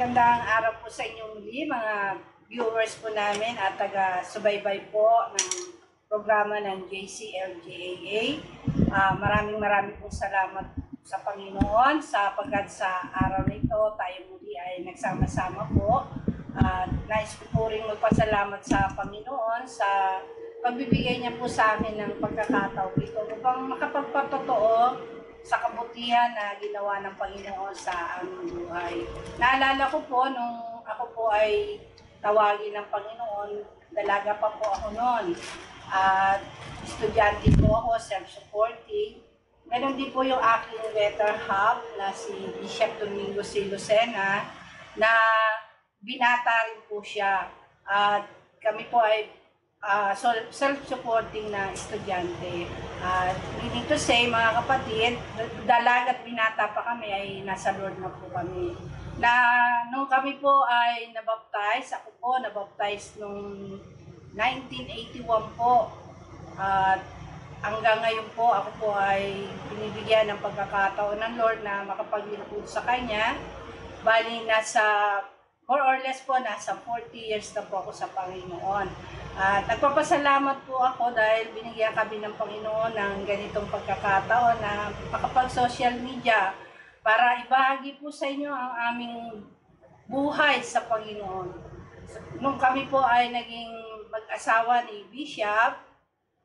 Magandang araw po sa inyong muli, mga viewers po namin at taga-subaybay po ng programa ng JCLGAA. Maraming pong salamat sa Panginoon sapagkat sa araw na ito tayo muli ay nagsama-sama po. Nais ko po rin magpasalamat sa Panginoon sa pagbibigay niya po sa amin ng pagkakataon ito upang makapagpatotoo sa kabutihan na ginawa ng Panginoon sa aming buhay. Naalala ko po nung ako po ay tawagin ng Panginoon, dalaga pa po ako noon. At estudyante po ako, self-supporting. Ganon din po yung aking better half na si Bishop Domingo C. Lucena na binata rin po siya. At kami po ay self-supporting na estudyante. Meaning to say, mga kapatid, dalaga at binata pa kami ay nasa Lord na po kami. Na nung kami po ay nabaptize, ako po nabaptize nung 1981 po. At hanggang ngayon po, ako po ay binibigyan ng pagkakataon ng Lord na makapaglingkod sa Kanya. Bali, more or less po, nasa 40 years na po ako sa Panginoon. At nagpapasalamat po ako dahil binigyan kami ng Panginoon ng ganitong pagkakataon na makapag-social media para ibahagi po sa inyo ang aming buhay sa Panginoon. Nung kami po ay naging mag-asawa ni Bishop,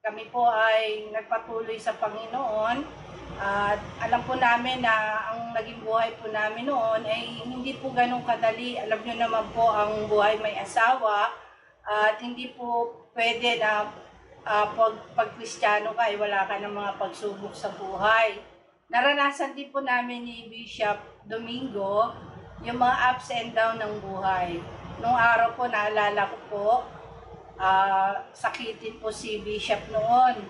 kami po ay nagpatuloy sa Panginoon. At alam po namin na ang naging buhay po namin noon ay hindi po ganun kadali. Alam nyo naman po ang buhay may asawa at hindi po pwede na pag Kristiyano ka ay wala ka ng mga pagsubok sa buhay. Naranasan din po namin ni Bishop Domingo yung mga ups and down ng buhay. Nung araw po naalala ko po, sakitin po si Bishop noon.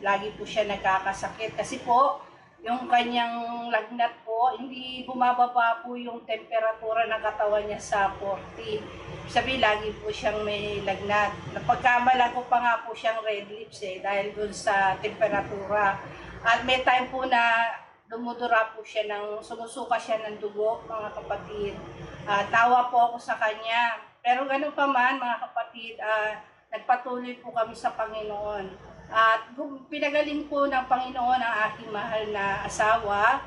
Lagi po siya nagkakasakit kasi po yung kanyang lagnat po, hindi bumababa po yung temperatura ng katawan niya sa 40. Sabi, lagi po siyang may lagnat. Napagkamalan ko pa nga po siyang red lips dahil dun sa temperatura. At may time po na dumudura po siya sumusuka siya ng dugo, mga kapatid. Tawa po ako sa kanya. Pero ganun pa man, mga kapatid, nagpatuloy po kami sa Panginoon. At pinagaling po ng Panginoon ang aking mahal na asawa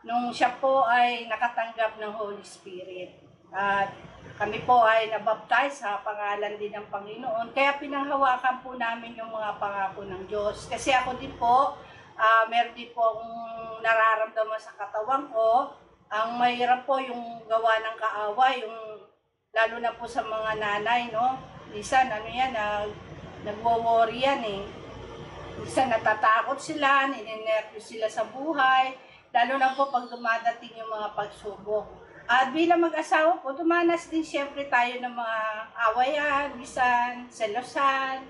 nung siya po ay nakatanggap ng Holy Spirit. At kami po ay nabaptize sa pangalan din ng Panginoon. Kaya pinanghawakan po namin yung mga pangako ng Diyos. Kasi ako din po, meron din po akong nararamdaman sa katawan ko. Ang mahirap po yung gawa ng kaaway, lalo na po sa mga nanay, no? Minsan, nagwo-worry yan Minsan natatakot sila, ninenervous sila sa buhay, lalo na po pag dumadating yung mga pagsubok. At bilang mag-asawa po, dumanas din siyempre tayo ng mga awayan, minsan selosan,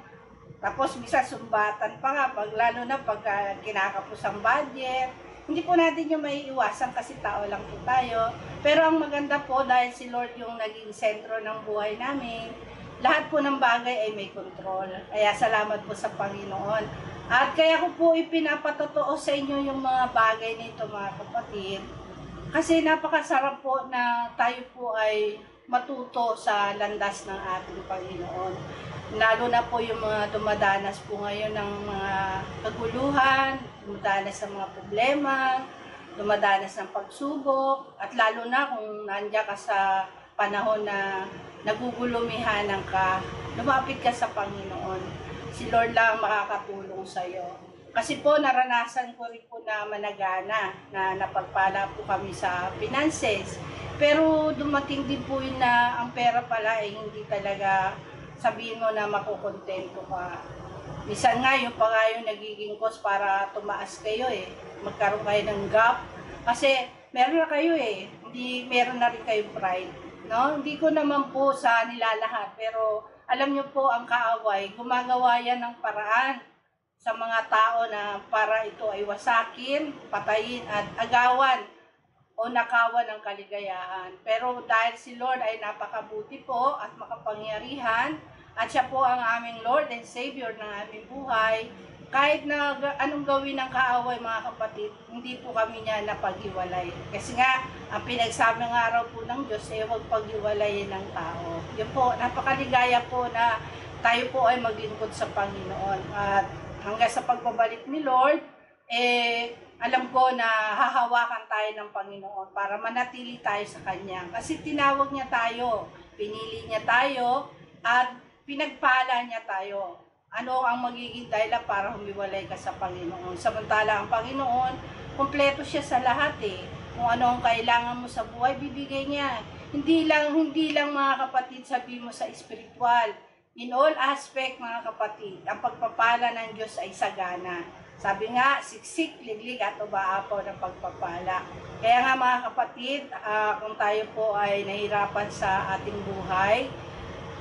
tapos minsan sumbatan pa nga, lalo na pag kinakapos ang budget. Hindi po natin yung maiiwasan kasi tao lang po tayo. Pero ang maganda po dahil si Lord yung naging sentro ng buhay namin, lahat po ng bagay ay may control. Kaya salamat po sa Panginoon. At kaya ko po ipinapatotoo sa inyo yung mga bagay nito, mga kapatid. Kasi napakasarap po na tayo po ay matuto sa landas ng ating Panginoon. Lalo na po yung mga dumadanas po ngayon ng mga kaguluhan, dumadanas ng mga problema, dumadanas ng pagsubok, at lalo na kung nandiyan ka sa panahon na nagugulumihanan ka, lumapit ka sa Panginoon. Si Lord lang makakatulong sa iyo. Kasi po naranasan ko rin po na managana na napagpala po kami sa finances. Pero dumating din po yun na ang pera pala ay hindi talaga sabihin mo na makukontento ka. Minsan nga yung pa nga yung nagiging cause para tumaas kayo magkaroon kayo ng gap. Kasi meron na kayo hindi meron na rin kayong pride. No? Hindi ko naman po sa nilalahat pero alam niyo po, ang kaaway, gumagawa yan ng paraan sa mga tao na para ito ay wasakin, patayin, at agawan o nakawan ng kaligayahan. Pero dahil si Lord ay napakabuti po at makapangyarihan, at siya po ang aming Lord and Savior ng aming buhay, kahit na anong gawin ng kaaway mga kapatid, hindi po kami niya napaghiwalay. Kasi nga, ang pinagsabi ng araw po ng Diyos ay huwag paghiwalayin ng tao. Yun po, napakaligaya po na tayo po ay maglingkod sa Panginoon. At hanggang sa pagbabalik ni Lord, alam ko na hahawakan tayo ng Panginoon para manatili tayo sa Kanya. Kasi tinawag niya tayo, pinili niya tayo, at pinagpala niya tayo. Ano ang magiging dahilan para humiwalay ka sa Panginoon? Samantala ang Panginoon, kumpleto siya sa lahat eh. Kung ano ang kailangan mo sa buhay, bibigay niya. Hindi lang mga kapatid, sabi mo sa spiritual. In all aspect mga kapatid, ang pagpapala ng Diyos ay sagana. Sabi nga, siksik, liglig at ubaapaw ng pagpapala. Kaya nga mga kapatid, kung tayo po ay nahirapan sa ating buhay,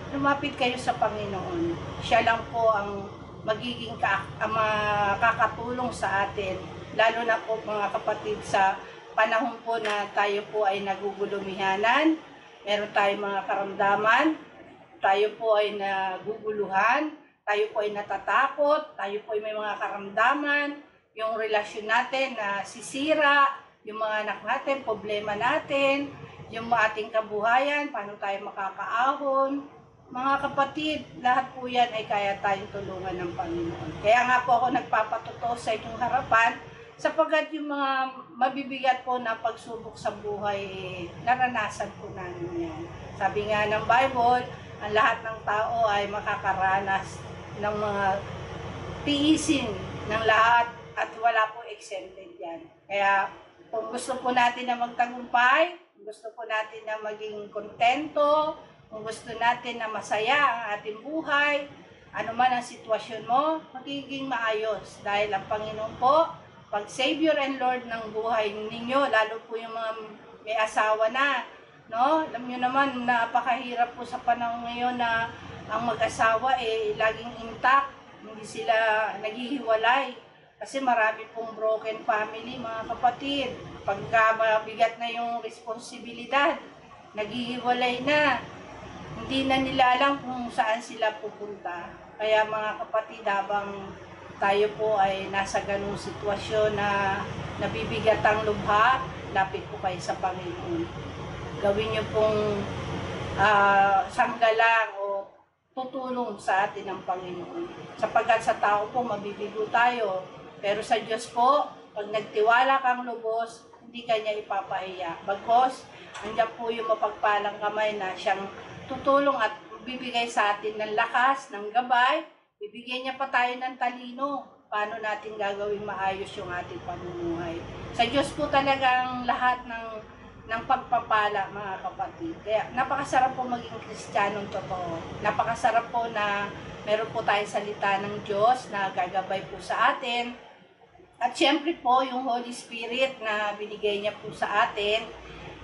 lumapit kayo sa Panginoon. Siya lang po ang magiging makakatulong sa atin. Lalo na po mga kapatid sa panahon po na tayo po ay nagugulumihanan, meron tayong mga karamdaman, tayo po ay naguguluhan, tayo po ay natatakot, tayo po ay may mga karamdaman, yung relasyon natin na sisira, yung mga anak natin, problema natin, yung ating kabuhayan, paano tayo makakaahon. Mga kapatid, lahat po yan ay kaya tayong tulungan ng Panginoon. Kaya nga po ako nagpapatotoo sa inyong harapan, sapagkat yung mga mabibigat po na pagsubok sa buhay, naranasan po namin yan. Sabi nga ng Bible, ang lahat ng tao ay makakaranas ng mga tiisin ng lahat at wala po exempted yan. Kaya kung gusto po natin na magtagumpay, gusto po natin na maging kontento, kung gusto natin na masaya ang ating buhay, ano man ang sitwasyon mo, magiging maayos. Dahil ang Panginoon po, pag Savior and Lord ng buhay ninyo, lalo po yung mga may asawa na, no? Alam nyo naman, napakahirap po sa panahon ngayon na ang mag-asawa laging intact, hindi sila naghihiwalay. Kasi marami pong broken family, mga kapatid. Pagka mabigat na yung responsibilidad, naghihiwalay na. Hindi na nila alam kung saan sila pupunta. Kaya mga kapatid, habang tayo po ay nasa ganung sitwasyon na nabibigat ang lubha, lapit po kayo sa Panginoon. Gawin niyo pong sanggalang o tutulong sa atin ng Panginoon. Sapagkat sa tao po, mabibigo tayo. Pero sa Diyos po, pag nagtiwala kang lubos, hindi kanya ipapahiya. Bagkos, andyan po yung mapagpalang kamay na siyang tutulong at bibigay sa atin ng lakas, ng gabay, bibigyan niya pa tayo ng talino. Paano natin gagawing maayos yung ating pamumuhay. Sa Diyos po talagang lahat ng pagpapala, mga kapatid. Kaya napakasarap po maging Kristiyanong totoo. Napakasarap po na meron po tayong salita ng Diyos na gagabay po sa atin. At syempre po yung Holy Spirit na binigay niya po sa atin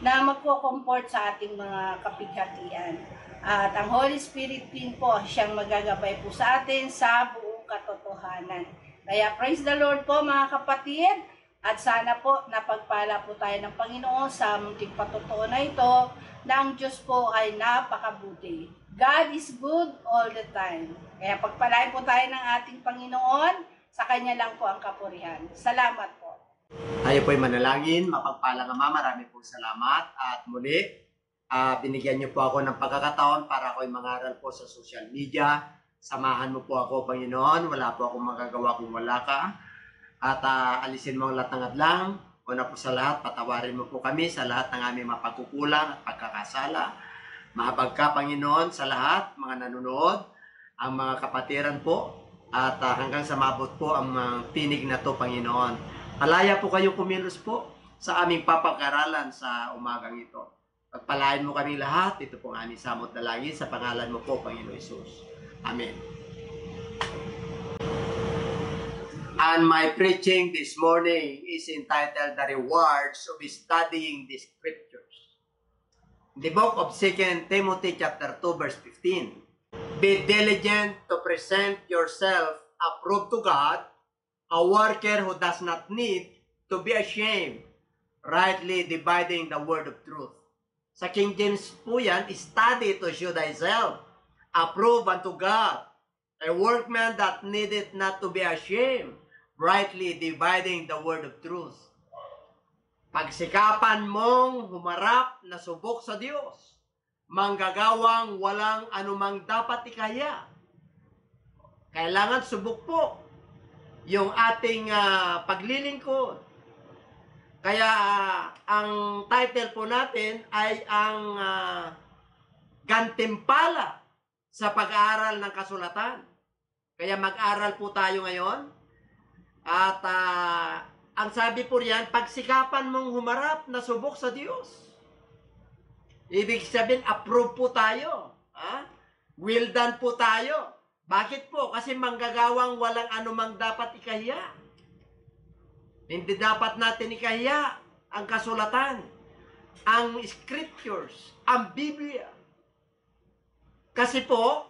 na magko-comfort sa ating mga kapighatian. At ang Holy Spirit din po siyang magagabay po sa atin sa buong katotohanan. Kaya praise the Lord po mga kapatid, at sana po napagpala po tayo ng Panginoon sa munting patotoo na ito na ang Diyos po ay napakabuti. God is good all the time. Kaya pagpalain po tayo ng ating Panginoon, sa Kanya lang po ang kapurihan. Salamat po. Tayo po'y manalangin, mapagpalang Ama, marami pong salamat. At muli, binigyan niyo po ako ng pagkakataon para ako'y mangaral po sa social media. Samahan mo po ako, Panginoon. Wala po akong magagawa kung wala ka. At alisin mo ang lahat ng adlang. Una po sa lahat, patawarin mo po kami sa lahat ng aming mapagkukulang at pagkakasala. Mahabag ka, Panginoon, sa lahat, mga nanonood, ang mga kapatiran po, at hanggang sa mabot po ang tinig na to, Panginoon. Malaya po kayong kumilos po sa aming papag-aralan sa umagang ito. Pagpalain mo kami lahat, ito pong aming samot na langit sa pangalan mo po, Panginoon Jesus. Amen. And my preaching this morning is entitled The Rewards of Studying the Scriptures. The book of 2 Timothy chapter 2 verse 15. Be diligent to present yourself approved to God, a worker who does not need to be ashamed, rightly dividing the word of truth. Sa King James po yan, study to show thyself, approve unto God, a workman that needeth not to be ashamed, rightly dividing the word of truth. Pagsikapan mong humarap na subok sa Diyos, manggagawang walang anumang dapat ikaya. Kailangan subok po yung ating paglilingkod. Kaya ang title po natin ay ang gantimpala sa pag-aaral ng kasulatan. Kaya mag-aral po tayo ngayon. At ang sabi po riyan, pagsikapan mong humarap na subok sa Diyos. Ibig sabihin, approve po tayo. Will done po tayo. Bakit po? Kasi manggagawang walang anumang dapat ikahiya. Hindi dapat natin ikahiya ang kasulatan, ang scriptures, ang Biblia. Kasi po,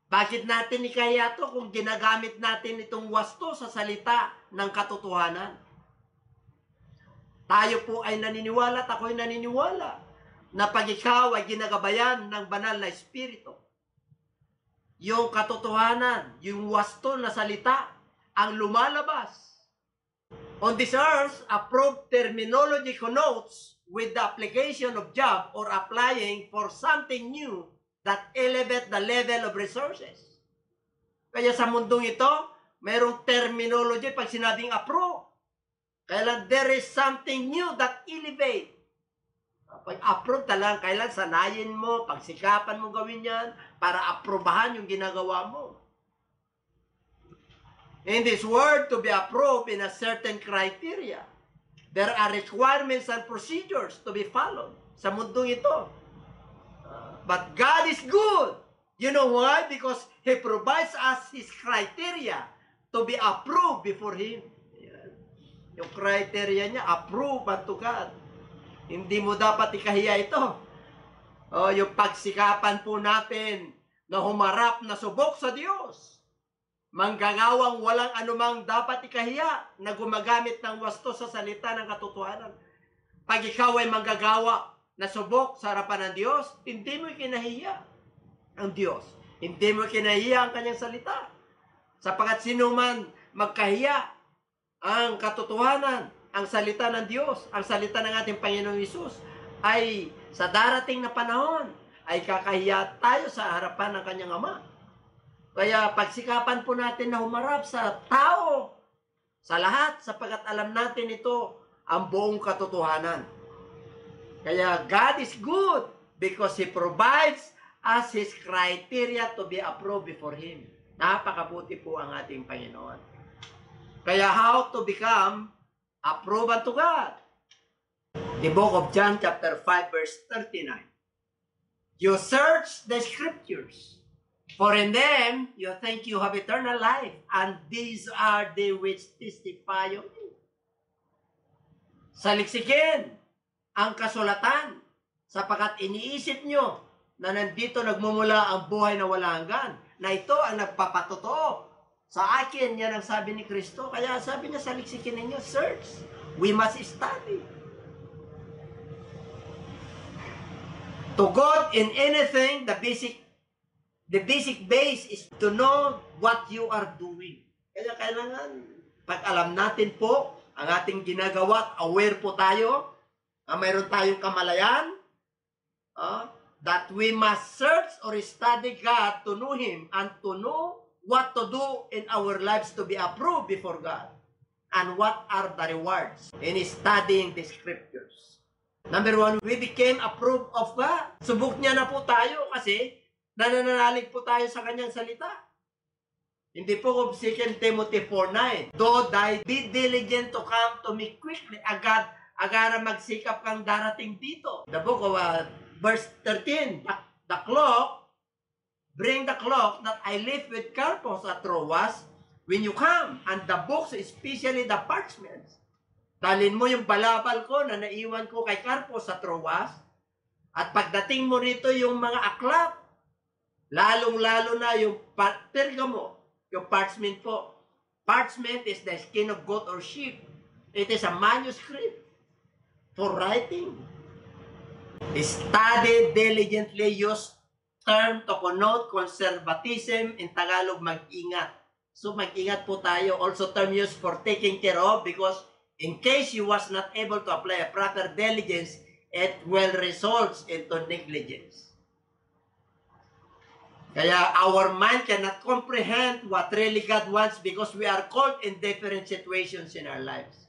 bakit natin ikahiya to kung ginagamit natin itong wasto sa salita ng katotohanan? Tayo po ay naniniwala at ako'y naniniwala na pag ikaw ay ginagabayan ng banal na Espiritu, yung katotohanan, yung wasto na salita, ang lumalabas. On this earth, approved terminology connotes with the application of job or applying for something new that elevate the level of resources. Kaya sa mundong ito, mayroong terminology pag sinabing approve. Kaya there is something new that elevate. Pag approve talagang kailan sanayin mo, pagsikapan mo gawin yan para aprobahan yung ginagawa mo. In this word, to be approved in a certain criteria, there are requirements and procedures to be followed sa mundong ito. But God is good. You know why? Because He provides us His criteria to be approved before Him. Yung criteria niya, approve unto God. Hindi mo dapat ikahiya ito. Yung pagsikapan po natin na humarap na subok sa Diyos. Manggagawang walang anumang dapat ikahiya na gumagamit ng wasto sa salita ng katotohanan. Pag ikaw ay manggagawa na subok sa harapan ng Diyos, hindi mo kinahiya ang Diyos. Hindi mo kinahiya ang kanyang salita. Sapagat sino man magkahiya ang katotohanan, ang salita ng Diyos, ang salita ng ating Panginoong Hesus, ay sa darating na panahon, ay kakahiya tayo sa harapan ng kanyang Ama. Kaya pagsikapan po natin na humarap sa tao, sa lahat, sapagat alam natin ito ang buong katotohanan. Kaya God is good because He provides us His criteria to be approved before Him. Napakabuti po ang ating Panginoon. Kaya how to become approved unto God? The book of John chapter 5 verse 39. You search the scriptures, for in them you think you have eternal life, and these are they which testify of me. Saliksikin ang kasulatan, sapagkat iniisip nyo na nandito nagmumula ang buhay na walang hanggan, na ito ang nagpapatotoo sa akin. Yan ang sabi ni Kristo. Kaya sabi niya, saliksikin ninyo, search. We must study. To God in anything, the basic base is to know what you are doing. Kaya kailangan, pag alam natin po ang ating ginagawa, aware po tayo, mayroon tayong kamalayan, that we must search or study God to know Him and to know what to do in our lives to be approved before God. And what are the rewards in studying the scriptures. Number one, we became approved of God. Subok niya na po tayo kasi nananalig po tayo sa kanyang salita. Hindi po kung 2 Timothy 4:9. Though thy be diligent to come to me quickly, agad magsikap kang darating dito. The book of verse 13, the clock, bring the clock that I left with Carpus at Troas when you come, and the books, especially the parchments. Dalhin mo yung balabal ko na naiwan ko kay Carpus sa Troas, at pagdating mo rito yung mga aklat, lalong-lalo na yung Pergamo, yung parchment po. Parchment is the skin of goat or sheep. It is a manuscript for writing. Study diligently, use term to connote conservatism, in Tagalog, mag-ingat. So mag-ingat po tayo. Also term used for taking care of, because in case you was not able to apply a proper diligence, it will result into negligence. Kaya our mind cannot comprehend what really God wants because we are caught in different situations in our lives.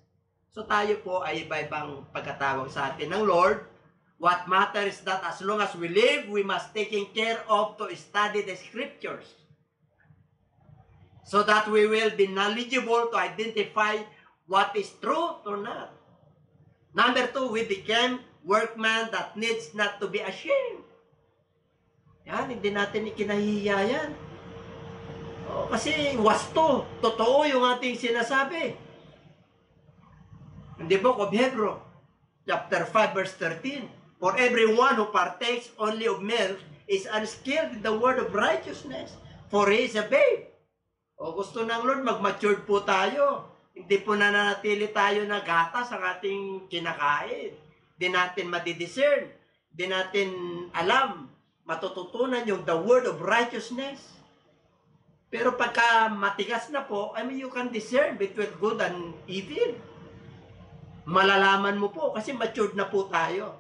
So tayo po ay iba-ibang pagkatawag sa atin ng Lord. What matters is that as long as we live, we must taking care of to study the scriptures, so that we will be knowledgeable to identify what is truth or not. Number 2, we became workman that needs not to be ashamed. Yan, hindi natin ikinahihiya yan. Kasi wasto, totoo yung ating sinasabi. In the book of Hebrews, chapter 5, verse 13, for everyone who partakes only of milk is unskilled in the word of righteousness, for he is a babe. Gusto ng Lord, mag-matured po tayo. Hindi po nananatili tayo na gatas ang ating kinakain. Hindi natin madidiscern. Hindi natin alam, matututunan yung the word of righteousness. Pero pagka matigas na po, you can discern between good and evil. Malalaman mo po kasi matured na po tayo.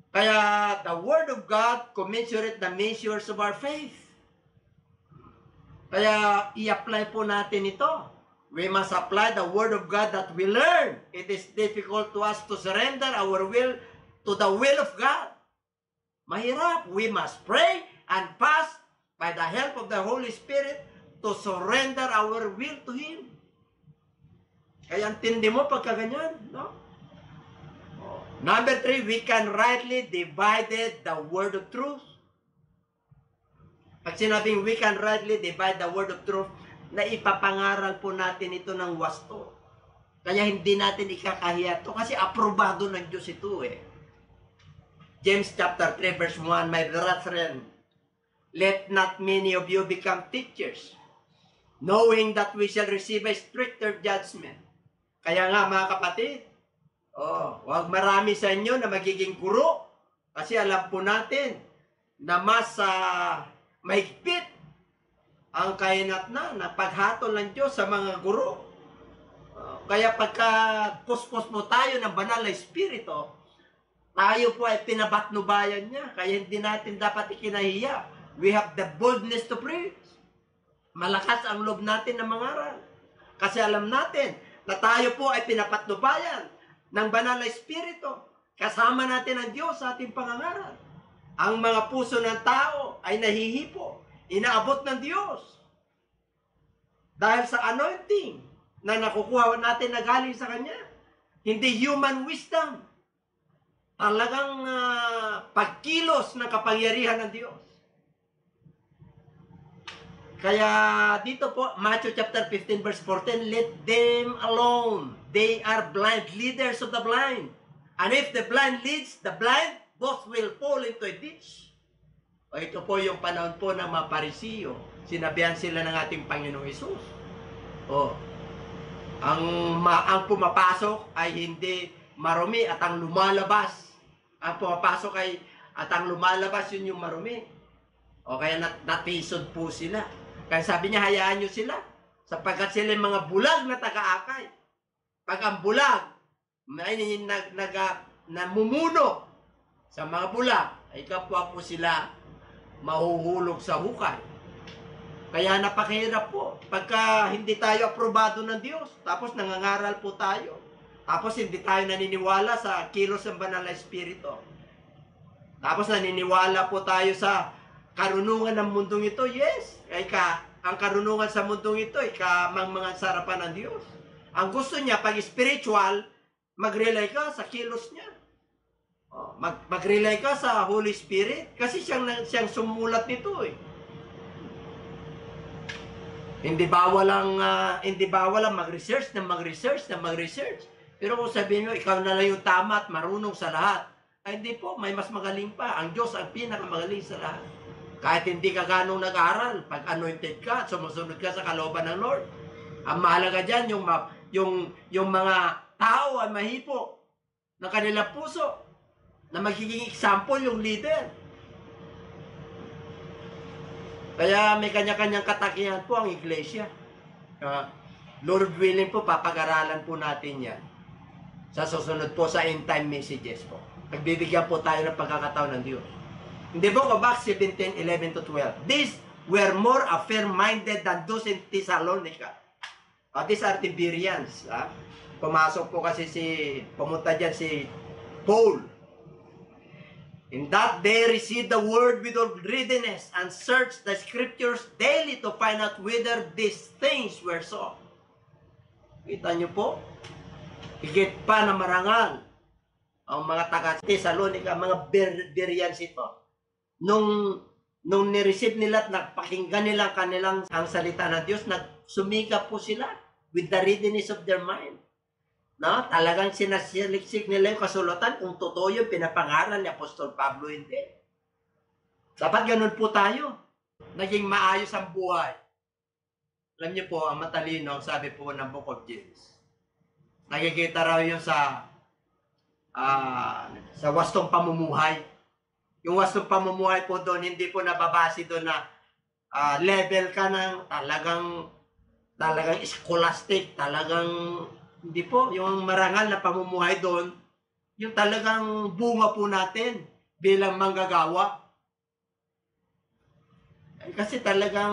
Kaya the word of God commensurate the measures of our faith. Kaya i-apply po natin ito. We must apply the word of God that we learn. It is difficult to us to surrender our will to the will of God. Mahirap. We must pray and fast by the help of the Holy Spirit to surrender our will to Him. Kaya antindi mo pagka ganyan, no? Number 3, we can rightly divide the word of truth. Pag sinabing we can rightly divide the word of truth, na ipapangaral po natin ito ng wasto. Kaya hindi natin ikakahiya ito kasi aprobado ng Diyos ito eh. James chapter 3 verse 1, my brethren, let not many of you become teachers, knowing that we shall receive a stricter judgment. Kaya nga mga kapatid, huwag marami sa inyo na magiging guro kasi alam po natin na mas mahigpit ang kainatnan na paghatol ng Diyos sa mga guro. Kaya pagka puspos mo tayo ng banal na espiritu, tayo po ay pinabatnubayan niya. Kaya hindi natin dapat ikinahiya. We have the boldness to preach. Malakas ang loob natin na mangaral. Kasi alam natin na tayo po ay pinapatnubayan ng banal na espiritu. Kasama natin ang Diyos sa ating pangangaral. Ang mga puso ng tao ay nahihipo. Inaabot ng Diyos. Dahil sa anointing na nakukuha natin na galing sa Kanya. Hindi human wisdom. Talagang pagkilos ng kapangyarihan ng Diyos. Kaya dito po, Matthew chapter 15 verse 14, let them alone. They are blind leaders of the blind. And if the blind leads the blind, both will fall into a ditch. Ito po yung panahon po ng mga Parisiyo. Sinabihan sila ng ating Panginoong Hesus. Ang pumapasok ay hindi marumi at ang lumalabas. Ang pumapasok ay at ang lumalabas yun yung marumi. Kaya natisod po sila. Kaya sabi niya, hayaan nyo sila. Sapagkat sila yung mga bulag na taga-akay. Pag ang bulag ay namumuno sa mga bulag, ay kapwa po sila mahuhulog sa hukay. Kaya napakahirap po. Pagka hindi tayo aprobado ng Diyos, tapos nangangaral po tayo, tapos hindi tayo naniniwala sa kilos ng banal na espiritu. Tapos naniniwala po tayo sa karunungan ng mundong ito, yes. Ang karunungan sa mundong ito ay kamangmangan sa harapan ng Diyos. Ang gusto niya, pag spiritual, mag-rely ka sa kilos niya. Mag-rely ka sa Holy Spirit kasi siyang sumulat nito eh. Hindi bawal ang mag-research. Pero kung sabihin mo, ikaw na lang yung tama at marunong sa lahat, ay hindi po, may mas magaling pa. Ang Diyos ang pinakamagaling sa lahat. Kahit hindi ka ganong nag-aral, pag anointed ka, sumusunod ka sa kalooban ng Lord. Ang mahalaga dyan, yung mga tao ay mahipo ng kanilang puso na magiging example yung leader. Kaya may kanya-kanyang katakihan po ang iglesia. Ah, Lord willing po, papag-aralan po natin yan sa susunod po sa end time messages po. Nagbibigyan po tayo ng pagkakataon ng Diyos. In the book of Acts 17:11 to 12, these were more affair-minded than those in Thessalonica. These are the Bereans. Pumasok po kasi pumunta dyan si Paul. In that they received the word with all readiness and searched the scriptures daily to find out whether these things were so. Kita niyo po? Higit pa na marangal ang mga taga-Thessalonica, mga Bereans ito. Nung ni-receive nila at nagpakinggan nila ang salita ng Diyos, nagsumikap po sila with the readiness of their mind. No? Talagang sinasiliksik nila yung kasulatan kung totoo yung pinapangaral ni Apostol Pablo, hindi. Dapat ganun po tayo. Naging maayos ang buhay. Alam niyo po, ang matalino, ang sabi po ng Book of James. Nakikita raw yun sa wastong pamumuhay. Yung wastong pamumuhay po doon, hindi po nababase doon na level ka ng talagang scholastic, talagang hindi po, yung marangal na pamumuhay doon, yung talagang bunga po natin bilang manggagawa. Kasi talagang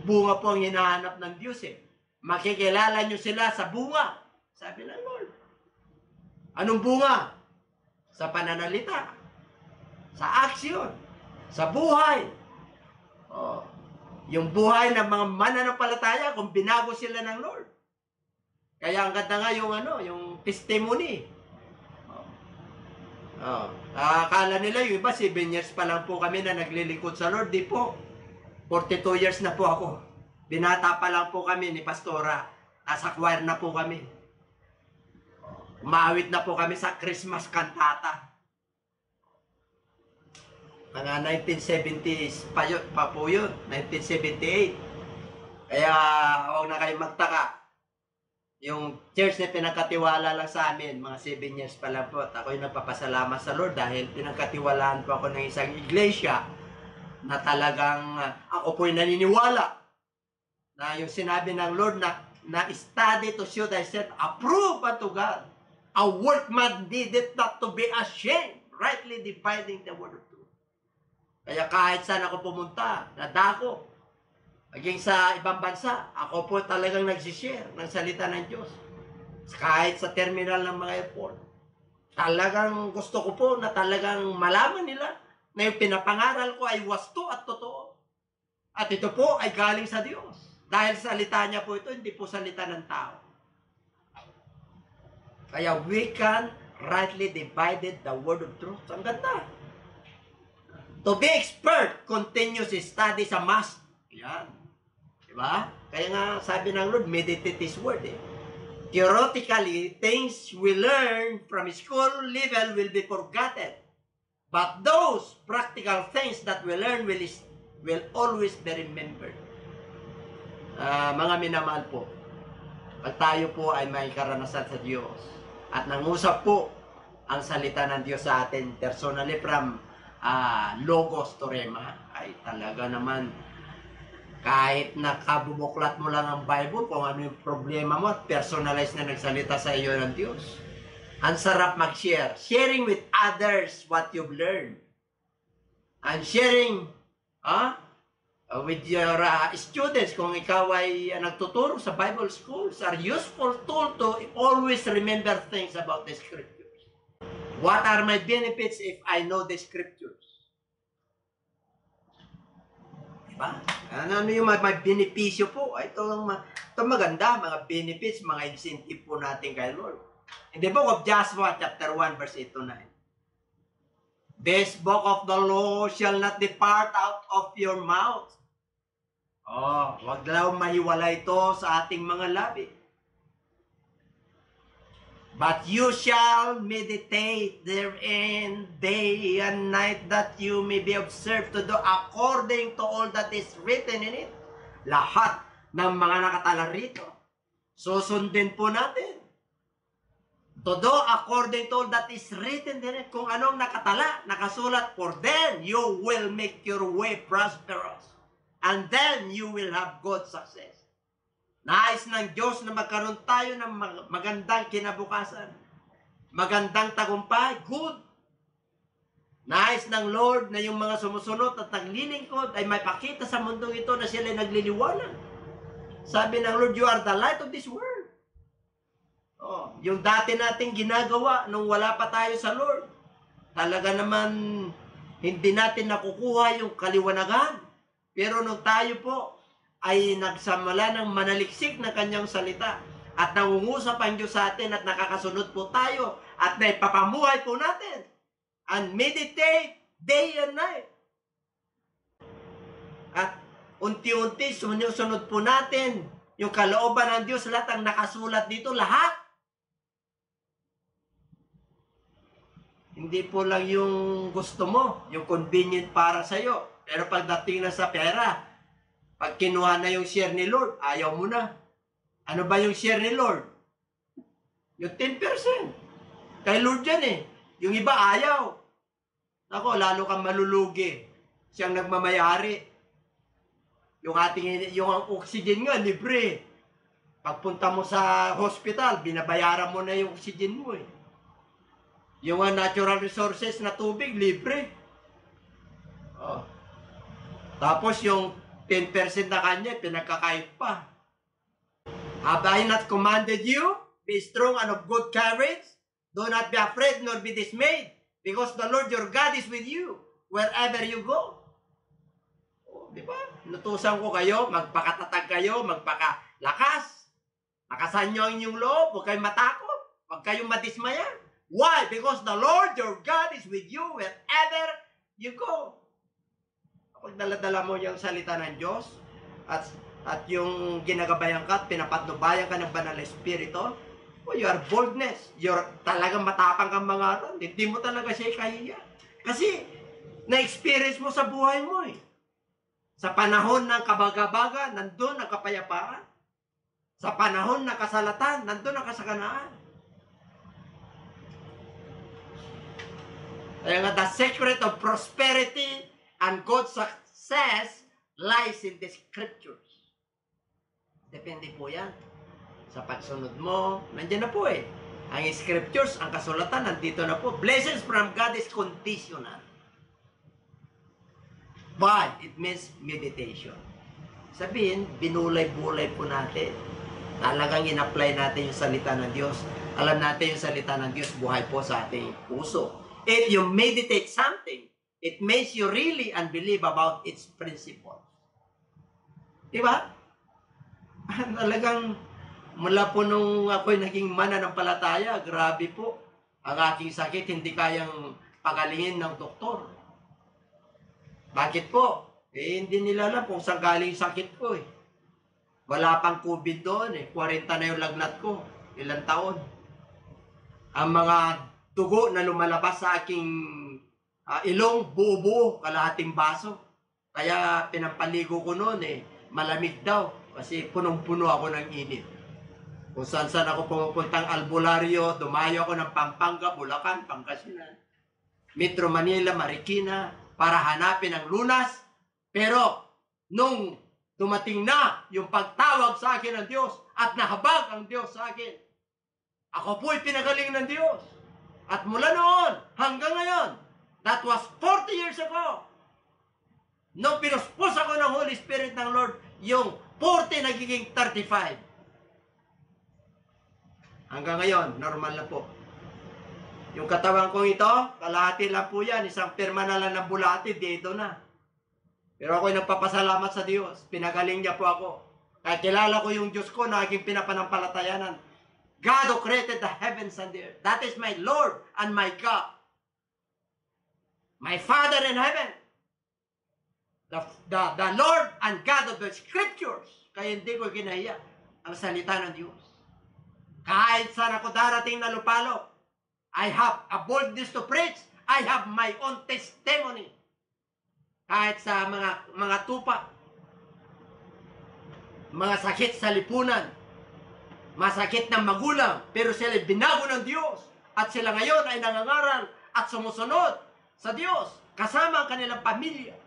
bunga po ang hinahanap ng Diyos eh. Makikilala nyo sila sa bunga, sabi ng Lord. Anong bunga? Sa pananalita, sa aksyon, sa buhay. Yung buhay ng mga mananampalataya kung binago sila ng Lord. Kaya ang ganda nga yung testimony. Akala nila yung iba 7 years pa lang po kami na naglilingkod sa Lord. Di po. 42 years na po ako. Binata pa lang po kami ni Pastora. Nasa choir na po kami. Umawit na po kami sa Christmas cantata. Mga 1970s pa po yun. 1978. Kaya huwag na kayong magtaka. Yung church na pinagkatiwala lang sa amin, mga 7 years pa lang po. At ako yung nagpapasalamat sa Lord dahil pinagkatiwalaan po ako ng isang iglesia na talagang ako po yung naniniwala na yung sinabi ng Lord na study to show thyself approved unto God, a workman needeth not to be ashamed, rightly dividing the word of truth. Kaya kahit saan ako pumunta, nadako, maging sa ibang bansa, ako po talagang nagsishare ng salita ng Diyos. Kahit sa terminal ng mga airport. Talagang gusto ko po na talagang malaman nila na yung pinapangaral ko ay wasto at totoo. At ito po ay galing sa Diyos. Dahil salita niya po ito, hindi po salita ng tao. Kaya we can rightly divided the word of truth. Ang ganda. To be expert, continuous study sa must. Yan. Diba? Kaya nga sabi ng Lord, meditate His word eh. Theoretically, things we learn from school level will be forgotten. But those practical things that we learn will always be remembered. Mga minamahal po, pag tayo po ay may karanasan sa Diyos at nangusap po ang salita ng Diyos sa atin personally from Logos to Rema, ay talaga naman kahit nakabubuklat mo lang ang Bible kung ano yung problema mo at personalized na nagsalita sa iyo ng Diyos. Ang sarap mag-share. Sharing with others what you've learned. And sharing with your students, kung ikaw ay nagtuturo sa Bible schools, are useful tool to always remember things about the Scriptures. What are my benefits if I know the Scriptures? Diba? Ano yung may benepisyo po? Ito maganda, mga benefits, mga incentive po natin kay Lord. In the book of Joshua, chapter 1, verse 8 to 9. This book of the law shall not depart out of your mouth. Wag daw mahiwala ito sa ating mga labi. But you shall meditate therein day and night, that you may be observed to do according to all that is written in it. Lahat ng mga nakatala rito, susundin po natin. To do according to all that is written in it. Kung anong nakatala, nakasulat, for then you will make your way prosperous. And then you will have good success. Nais ng Diyos na magkaroon tayo ng magandang kinabukasan. Magandang tagumpay. Good. Nais ng Lord na yung mga sumusunod at naglilingkod ay may pakita sa mundong ito na sila ay nagliliwanag. Sabi ng Lord, you are the light of this world. Oh, yung dati nating ginagawa nung wala pa tayo sa Lord, talaga naman hindi natin nakukuha yung kaliwanagan. Pero nung tayo po ay nagsamala ng manaliksik ng kanyang salita at nangungusap ang Diyos sa atin at nakakasunod po tayo at naipapamuhay po natin and meditate day and night. At unti-unti sunod po natin yung kalooban ng Diyos, lahat ang nakasulat dito, lahat. Hindi po lang yung gusto mo, yung convenient para sa'yo. Pero pagdating na sa pera, pag kinuha na yung share ni Lord, ayaw mo na. Ano ba yung share ni Lord? Yung 10%. Kay Lord yan eh. Yung iba ayaw. Ako, lalo kang malulugi. Siyang nagmamayari. Yung oxygen nga, libre. Pagpunta mo sa hospital, binabayaran mo na yung oxygen mo eh. Yung natural resources na tubig, libre. Oh. Tapos yung 10% na kanya, pinagkakait pa. Have I not commanded you? Be strong and of good courage. Do not be afraid nor be dismayed, because the Lord your God is with you wherever you go. Oh, di ba? Nutusan ko kayo, magpakatatag kayo, magpakalakas. Makasan nyo ang inyong loob, huwag kayong matakot, huwag kayong madismaya. Why? Because the Lord your God is with you wherever you go. Kapag daladala mo yung salita ng Diyos at yung ginagabayan ka at pinapatnubayan ka ng banal na espiritu, your boldness, talagang matapang kang mangaral, hindi mo talaga siya ikahiya. Kasi na-experience mo sa buhay mo eh. Sa panahon ng kabagabaga, nandun ang kapayapaan. Sa panahon ng kasalatan, nandun ang kasaganaan. Kaya nga, the secret of prosperity and good success lies in the scriptures. Depende po yan. Sa pagsunod mo, nandiyan na po eh. Ang scriptures, ang kasulatan, nandito na po. Blessings from God is conditional. But it means meditation. Sabihin, binulay-bulay po natin. Talagang in-apply natin yung salita ng Diyos. Alam natin yung salita ng Diyos, buhay po sa ating puso. If you meditate something, it makes you really and believe about its principles. Diba? Talagang mula po nung ako'y naging mananampalataya, grabe po. Ang aking sakit hindi kayang pagalingin ng doktor. Bakit po? Eh, hindi nila alam kung saan galing sakit ko eh. Wala pang COVID doon eh. 40 na yung lagnat ko. Ilang taon. Ang mga dugo na lumalabas sa aking ilong, buo-buo, kalahating baso. Kaya pinampaligo ko noon eh. Malamig daw. Kasi punong-puno ako ng init. Kung saan-saan ako pumupuntang albularyo, dumayo ako ng Pampanga, Bulacan, Pangasinan, Metro Manila, Marikina, para hanapin ang lunas. Pero, nung dumating na yung pagtawag sa akin ng Diyos at nahabag ang Diyos sa akin, ako po'y pinagaling ng Diyos. At mula noon hanggang ngayon, that was 40 years ago, nung pinuspos ako ng Holy Spirit ng Lord, yung 40 nagiging 35. Hanggang ngayon, normal na po. Yung katawan kong ito, kalahati lang po yan. Isang pirma na lang ng bulati, dito na. Pero ako'y nagpapasalamat sa Diyos. Pinagaling niya po ako. Kaya kilala ko yung Diyos ko na aking pinapanampalatayanan. God who created the heavens and the earth. That is my Lord and my God. My Father in heaven. The Lord and God of the Scriptures. Kaya hindi ko ginahiya ang salita ng Diyos. Kahit saan ako darating na lupalo, I have a boldness to preach. I have my own testimony. Kahit sa mga tupa, mga sakit sa lipunan, masakit ng magulang, pero sila binago ng Diyos. At sila ngayon ay nangangaral at sumusunod sa Diyos, kasama ang kanilang pamilya.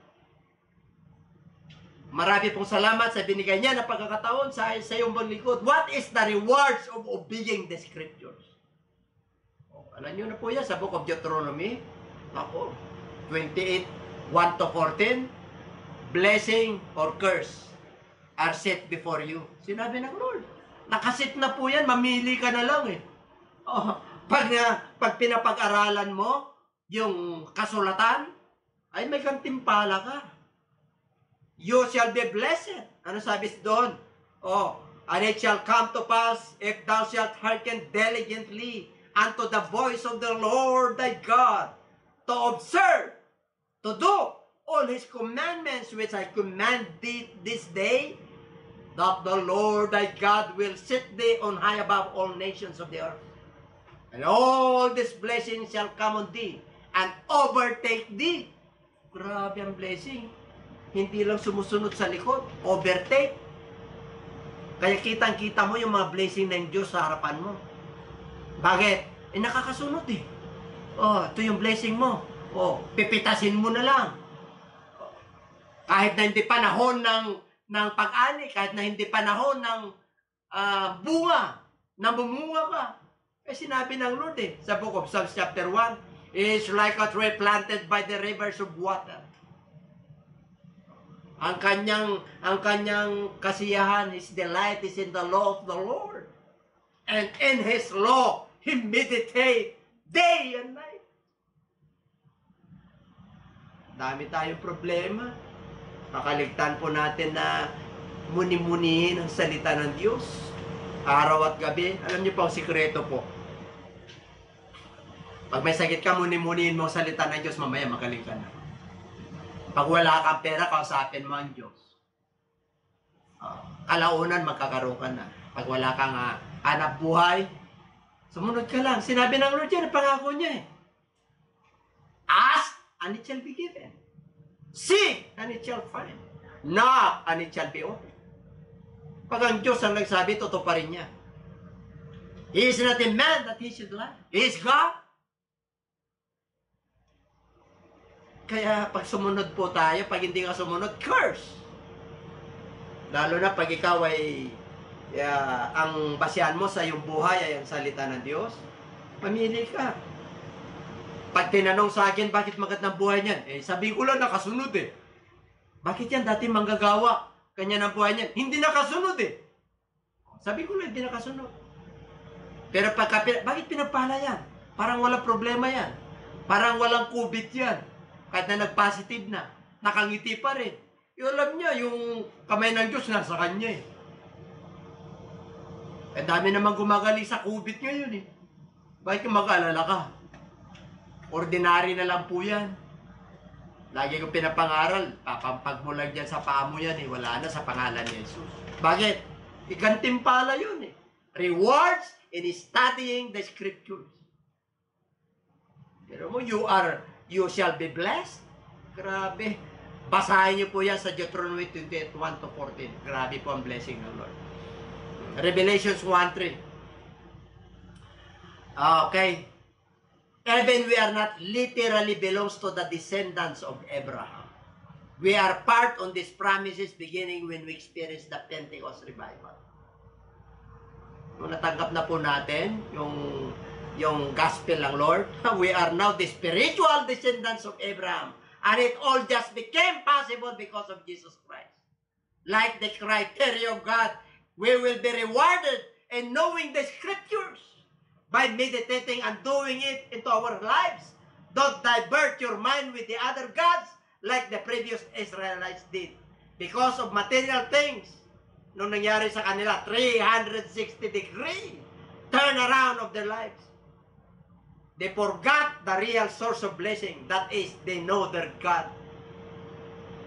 Marami pong salamat sa binigay niya na pagkakataon sa iyong lingkod. What is the rewards of obeying the scriptures? Alam niyo na po yan sa Book of Deuteronomy. Ako, 28, 1 to 14. Blessing or curse are set before you. Sinabi ng Lord. Nakasit na po yan. Mamili ka na lang eh. Oh, pag pinapag-aralan mo yung kasulatan, ay may gantimpala ka. You shall be blessed. Ano sabi doon? Oh, and it shall come to pass if thou shalt hearken diligently unto the voice of the Lord thy God, to observe, to do all his commandments which I command thee this day, that the Lord thy God will set thee on high above all nations of the earth. And all these blessings shall come on thee and overtake thee. Grabe ang blessing. Hindi lang sumusunod sa likod, overtake. Kaya kitang-kita mo yung mga blessing ng Diyos sa harapan mo. Bakit? Eh nakakasunod eh. Oh, ito yung blessing mo. Oh, pipitasin mo na lang. Kahit na hindi panahon ng pag-ani, kahit na hindi panahon ng bunga, namumunga ka. Eh sinabi ng Lord eh, sa Book of Psalms chapter 1, is like a tree planted by the rivers of water. Ang kanyang kasiyahan, his delight is in the law of the Lord. And in his law, he meditate day and night. Dami tayong problema. Makaligtan po natin na muni-munihin ang salita ng Diyos. Araw at gabi. Alam niyo po ang sikreto po. Pag may sakit ka, muni-munihin mo ang salita ng Diyos, mamaya magaling ka na. Pag wala kang pera, kausapin mo ang Diyos. Kalaunan, magkakaroon ka na. Pag wala kang hanap buhay, sumunod ka lang. Sinabi ng Lord yan, pangako niya eh. Ask, and it shall be given. Seek, and it shall find. Knock, and it shall be open. Pag ang Diyos ang nagsabi, totoo pa rin niya. He is not a man that he should lie. He is God. Kaya pag sumunod po tayo, pag hindi ka sumunod, curse. Lalo na pag ikaw ay ang basihan mo sa iyong buhay ay ang salita ng Diyos, mamili ka. Pag tinanong sa akin, bakit magandang buhay niyan? Eh, sabi ko lang, nakasunod eh. Bakit yan? Dati manggagawa. Kanya ng buhay niyan. Hindi nakasunod eh. Sabi ko lang, hindi nakasunod. Pero bakit pinapala yan? Parang walang problema yan. Parang walang kubit yan. Kahit na nag-positive na, nakangiti pa rin. Yung alam niya, yung kamay ng Diyos nasa kanya eh. Eh dami naman gumagaling sa kubit ngayon eh. Bakit mag-alala ka? Ordinary na lang po yan. Lagi ko pinapangaral, papampag mo lang dyan sa paa mo yan eh. Wala na sa pangalan ni Jesus. Bakit? Igantimpala yun eh. Rewards in studying the scriptures. Pero mo, you shall be blessed. Grabe. Basahin niyo po yan sa Deuteronomy 28, 1 to 14. Grabe po ang blessing ng Lord. Revelations 1:3. Okay. Even we are not literally belongs to the descendants of Abraham. We are part on these promises beginning when we experience the Pentecost revival. Nung natanggap na po natin yung gospel ng Lord, we are now the spiritual descendants of Abraham. And it all just became possible because of Jesus Christ. Like the criteria of God, we will be rewarded in knowing the scriptures by meditating and doing it into our lives. Don't divert your mind with the other gods like the previous Israelites did. Because of material things, nung nangyari sa kanila, 360-degree turnaround of their lives. They forgot the real source of blessing. That is, they know their God.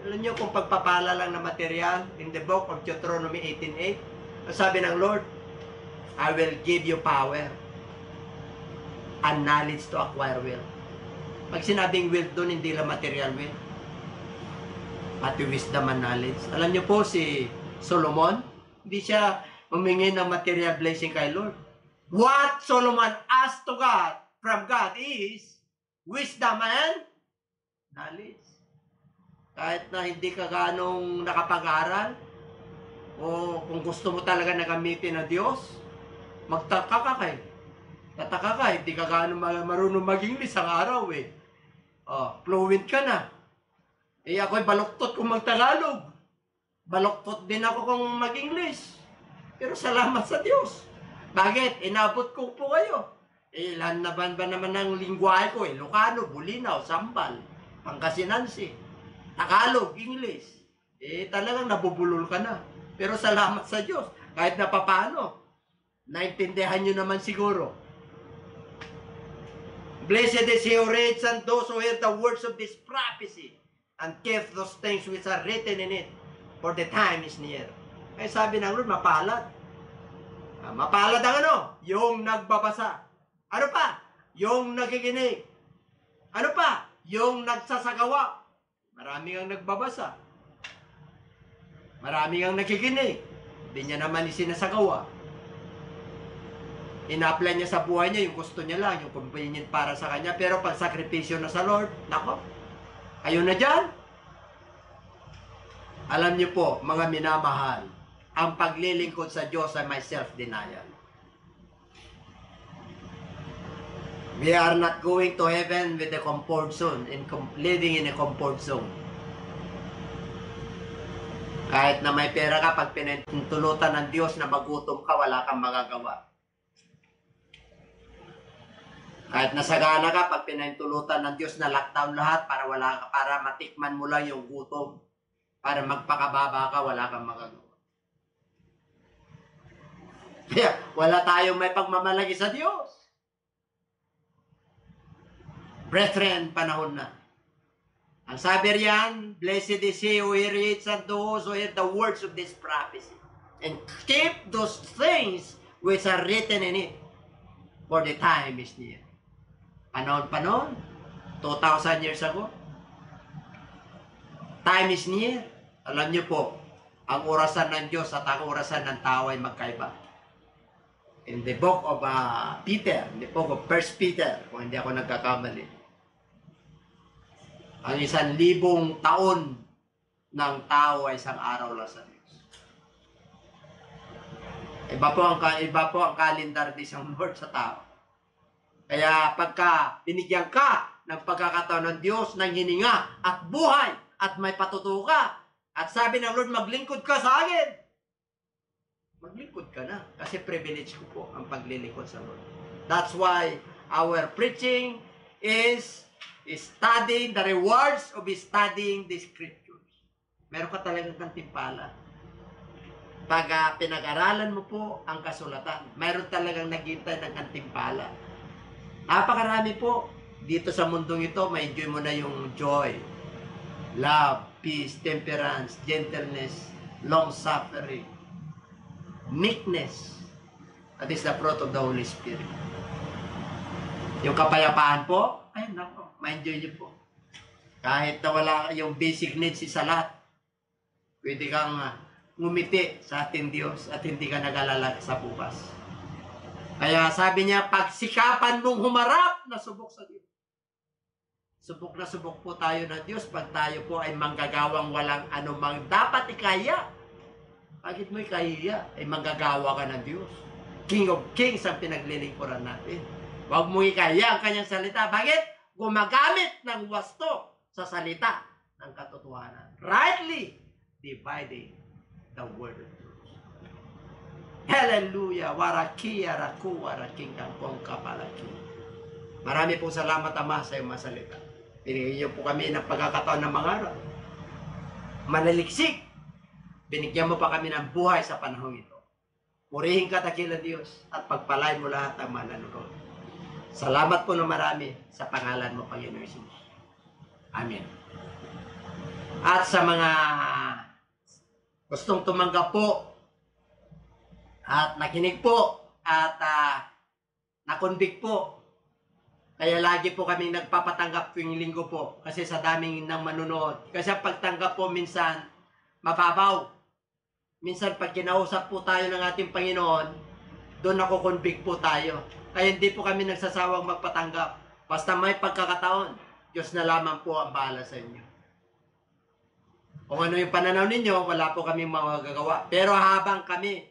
Alam niyo kung pagpapala lang na material in the book of Deuteronomy 18:8, sabi ng Lord, I will give you power and knowledge to acquire wealth. Pag sinabing wealth doon, hindi lang material wealth, pati wisdom and knowledge. Alam niyo po si Solomon, hindi siya humingi ng material blessing kay Lord. What Solomon asked to God from God is wisdom and knowledge. Kahit na hindi ka ganong nakapag-aral, o kung gusto mo talaga na gamitin ng Diyos, magtaka ka kay. Tataka ka, hindi ka ganong marunong mag-English ang araw eh. Fluent ka na. Ako'y baluktot kung mag-Tagalog. Baluktot din ako kung mag-English. Pero salamat sa Diyos. Bakit? Inabot ko po kayo. Ilan na ba naman ang lingwahe ko? Ilocano, Bulinaw, Sambal, Pangasinansi, Tagalog, English. Talagang nabubulol ka na. Pero salamat sa Diyos. Kahit na papaano, naintindihan nyo naman siguro. Blessed is he who reads and those who hear the words of this prophecy and keep those things which are written in it, for the time is near. Ay sabi ng Lord, mapalad. Mapalad ang ano? Yung nagbabasa. Ano pa? Yung nakikinig. Ano pa? Yung nagsasagawa. Marami ang nagbabasa. Marami ang nakikinig. Hindi niya naman isinasagawa. Ina-apply niya sa buhay niya, yung gusto niya lang, yung convenient para sa kanya. Pero pag sakripisyo na sa Lord, nako, ayun na dyan. Alam niyo po, mga minamahal, ang paglilingkod sa Diyos ay may self-denial. We are not going to heaven with a comfort zone, living in a comfort zone. Kahit na may pera ka, pag pinintulutan ng Diyos na magutom ka, wala kang magagawa. Kahit nasagana ka, pag pinintulutan ng Diyos na lockdown lahat para matikman mo lang yung gutom, para magpakababa ka, wala kang magagawa. Kaya wala tayong may pagmamalagi sa Diyos. Brethren, panahon na. Ang sabi riyan, blessed is he who reads and those who hear the words of this prophecy, and keep those things which are written in it, for the time is near. Panahon, 2,000 years ago. Time is near. Alam niyo po, ang orasan ng Diyos at ang orasan ng tao ay magkaiba. In the book of Peter, in the book of 1 Peter, kung hindi ako nagkakamali, ang 1,000 taon ng tao ay isang araw lang sa Diyos. Iba po ang kalendar ng isang Lord sa tao. Kaya pagka binigyan ka ng pagkakataon ng Diyos ng hininga at buhay at may patutuo ka, at sabi ng Lord, maglingkod ka sa akin, maglingkod ka na. Kasi privilege ko po ang paglilingkod sa Lord. That's why our preaching is studying the rewards of studying the scriptures. Meron ka talagang kantimpala. Pag pinag-aralan mo po ang kasulatan, meron talagang naghintay ng kantimpala. Napakarami po. Dito sa mundong ito, ma-enjoy mo na yung joy, love, peace, temperance, gentleness, long-suffering, meekness. That is the fruit of the Holy Spirit. Yung kapayapaan po, ay nako, ma-enjoy nyo po. Kahit na wala yung basic needs sa lahat, pwede kang ngumiti sa ating Diyos at hindi ka nag-alala sa bukas. Kaya sabi niya, pagsikapan mong humarap na subok sa Diyos. Subok na subok po tayo ng Diyos pag tayo po ay manggagawang walang anumang dapat ikaya. Bakit mo ikaya? Ay manggagawa ka ng Diyos. King of Kings ang pinaglilingkuran natin. Huwag mo ikaya ang kanyang salita. Bakit? Gumagamit ng wasto sa salita ng katotohanan. Rightly dividing the word of truth. Hallelujah! Warakia raku waraking kangkong kapalaki. Marami pong salamat, Ama, sa iyong masalita. Binigyan niyo po kami ng pagkakataon ng mangaral. Manaliksik. Binigyan mo pa kami ng buhay sa panahon ito. Purihin ka, dakila Diyos, at pagpalain mo lahat ang mananood. Salamat po na marami sa pangalan mo, Panginoon Jesus. Amen. At sa mga gustong tumanggap po at nakinig po at nakonvict po, kaya lagi po kami nagpapatanggap tuwing linggo po kasi sa daming nang manunood. Kasi ang pagtanggap po minsan mababaw. Minsan pag kinausap po tayo ng ating Panginoon, doon nakukonvict po tayo. Kaya hindi po kami nagsasawang magpatanggap. Basta may pagkakataon, Diyos na lamang po ang bahala sa inyo. Kung ano yung pananaw ninyo, wala po kaming magagawa. Pero habang kami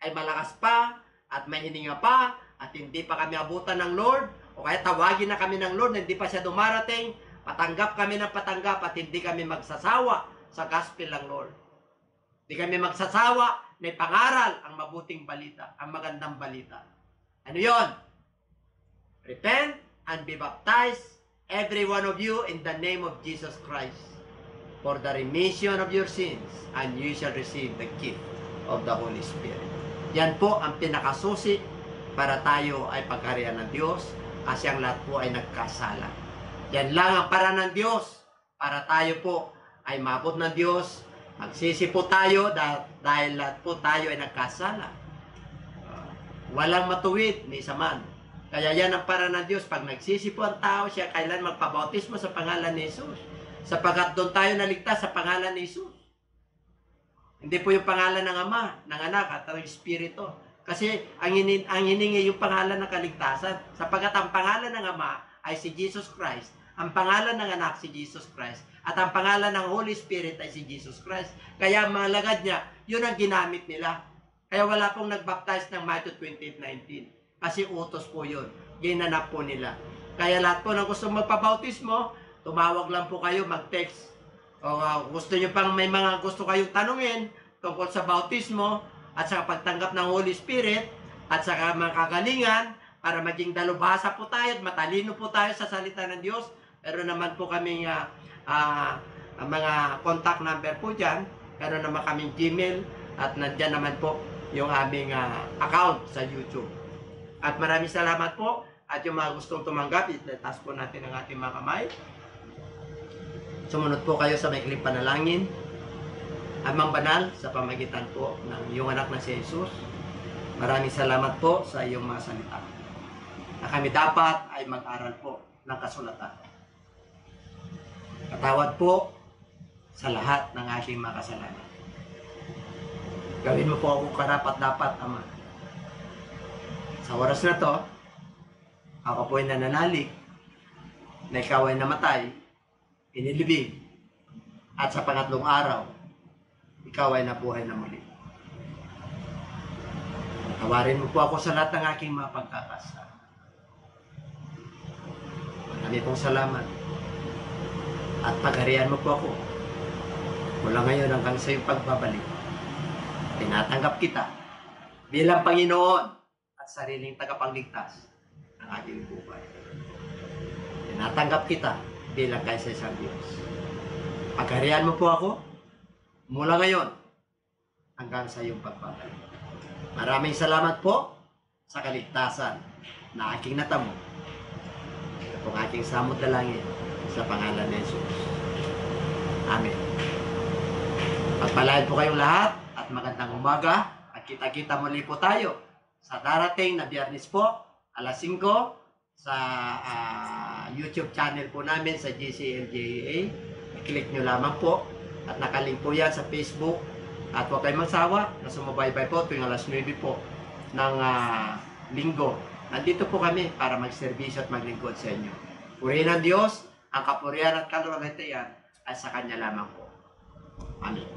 ay malakas pa, at may hininga pa, at hindi pa kami abutan ng Lord, o kaya tawagin na kami ng Lord, na hindi pa siya dumarating, patanggap kami ng patanggap, at hindi kami magsasawa sa gospel ng Lord. Hindi kami magsasawa na ipangaral ang mabuting balita, ang magandang balita. Ano yon? Repent and be baptized, every one of you, in the name of Jesus Christ, for the remission of your sins, and you shall receive the gift of the Holy Spirit. Yan po ang pinakasusi para tayo ay pagkarian ng Diyos, kasi ang lahat po ay nagkasala. Yan lang ang para ng Diyos, para tayo po ay mabot ng Diyos. Magsisi po tayo dahil lahat po tayo ay nagkasala. Walang matuwid ni isa man. Kaya yan ang para ng Diyos. Pag nagsisi po ang tao, siya kailan magpabautismo sa pangalan ni Jesus. Sapagkat doon tayo naligtas sa pangalan ni Jesus. Hindi po yung pangalan ng Ama, ng Anak, at ng Espiritu. Kasi ang hiningi yung pangalan ng kaligtasan. Sapagkat ang pangalan ng Ama ay si Jesus Christ. Ang pangalan ng Anak si Jesus Christ. At ang pangalan ng Holy Spirit ay si Jesus Christ. Kaya ang mga lagad niya, yun ang ginamit nila. Kaya wala pong nagbaptize ng Matthew 28:19. Kasi utos po yun. Ginanap po nila. Kaya lahat po ng gusto magpabautismo, tumawag lang po kayo, mag-text. O gusto nyo pang may mga gusto kayong tanungin tungkol sa bautismo at sa pagtanggap ng Holy Spirit at sa mga kagalingan para maging dalubhasa po tayo at matalino po tayo sa salita ng Diyos. Meron naman po kaming mga contact number po dyan. Meron naman kaming Gmail at nandyan naman po yung aming account sa YouTube. At maraming salamat po. At yung mga gustong tumanggap, itaas po natin ang ating mga kamay. Sumunod po kayo sa maikling panalangin. Amang banal, sa pamagitan po ng iyong anak na si Jesus, maraming salamat po sa iyong mga salita. Na kami dapat ay mag-aral po ng kasulatan. Patawad po sa lahat ng aking mga kasalanan. Gawin mo po ako karapat-dapat, Ama. Sa oras na to, ako po ay nananalig na ikaw ay namatay, inilibing, at sa pangatlong araw, ikaw ay nabuhay na muli. Tawarin mo po ako sa lahat ng aking mga pagkakasala. Marami pong salamat. At pagharian mo po ako mula ngayon hanggang sa iyong pagbabalik. Tinatanggap kita bilang Panginoon at sariling tagapagligtas ng ating buhay. Tinatanggap kita bilang kaisa-isang Diyos. Pagharian mo po ako mula ngayon hanggang sa iyong pagbabalik. Maraming salamat po sa kaligtasan na aking natamo. Ito pong aking samot dalangin sa pangalan ni Jesus. Amen. Pagpalain po kayong lahat at magandang umaga at kita-kita muli po tayo sa darating na Biyernes po, alas 5 sa YouTube channel po namin sa GCLJA. I-click nyo lamang po at nakalink po yan sa Facebook. At huwag kayong magsawa na sumubaybay po tuwing alas 9 po ng linggo. Nandito po kami para magserbisyo at maglingkod sa inyo. Purihin ang Diyos, ang kapurihan at kalwalhatian ay sa Kanya lamang po. Amen.